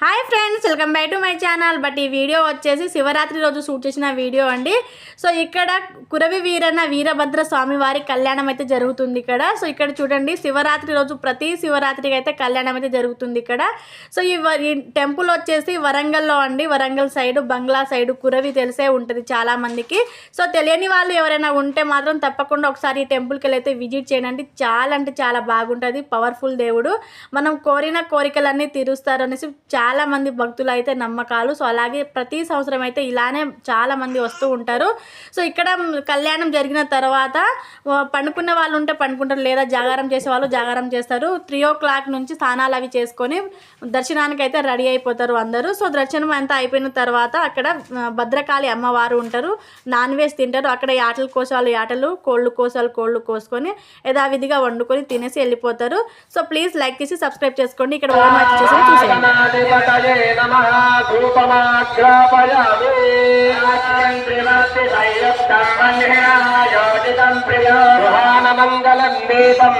Hi friends, welcome back to my channel. But ఈ video వచ్చేసి శివరాత్రి రోజు షూట్ చేసిన వీడియో అండి. సో ఇక్కడ కురవి వీరన్న వీరభద్ర స్వామి వారి కళ్యాణం అయితే జరుగుతుంది ఇక్కడ. సో ఇక్కడ చూడండి, శివరాత్రి రోజు ప్రతి శివరాత్రికి అయితే కళ్యాణం అయితే జరుగుతుంది ఇక్కడ. సో ఈ టెంపుల్ వచ్చేసి వరంగల్లో అండి, వరంగల్ సైడ్ బంగ్లా సైడ్ కురవి తెలిసే ఉంటుంది చాలా మందికి. సో తెలియని వాళ్ళు ఎవరైనా ఉంటే మాత్రం తప్పకుండా ఒకసారి ఈ టెంపుల్కి వెళ్ళి అయితే విజిట్ చేయండి. చాలా అంటే చాలా బాగుంటుంది. పవర్ఫుల్ దేవుడు, మనం కోరిన కోరికలన్నీ తీరుస్తారు అనేసి చాలా మంది భక్తులు అయితే నమ్మకాలు. సో అలాగే ప్రతి సంవత్సరం అయితే ఇలానే చాలా మంది వస్తూ ఉంటారు. సో ఇక్కడ కళ్యాణం జరిగిన తర్వాత పండుకున్న వాళ్ళు ఉంటే పండుకుంటారు, లేదా జాగారం చేసే వాళ్ళు జాగారం చేస్తారు. 3 o'clock నుంచి స్నానాలు అవి చేసుకొని దర్శనానికి అయితే రెడీ అయిపోతారు అందరూ. సో దర్శనం అంతా అయిపోయిన తర్వాత అక్కడ భద్రకాళి అమ్మవారు ఉంటారు, నాన్ వెజ్ తింటారు. అక్కడ యాటలు కోసాలు యాటలు, కోళ్ళు కోసాలు కోళ్ళు కోసుకొని యథావిధిగా వండుకొని తినేసి వెళ్ళిపోతారు. సో ప్లీజ్ లైక్ చేసి సబ్స్క్రైబ్ చేసుకోండి. ఇక్కడ ఓన్ వచ్చి చూసేయండి. మంగళం దీపం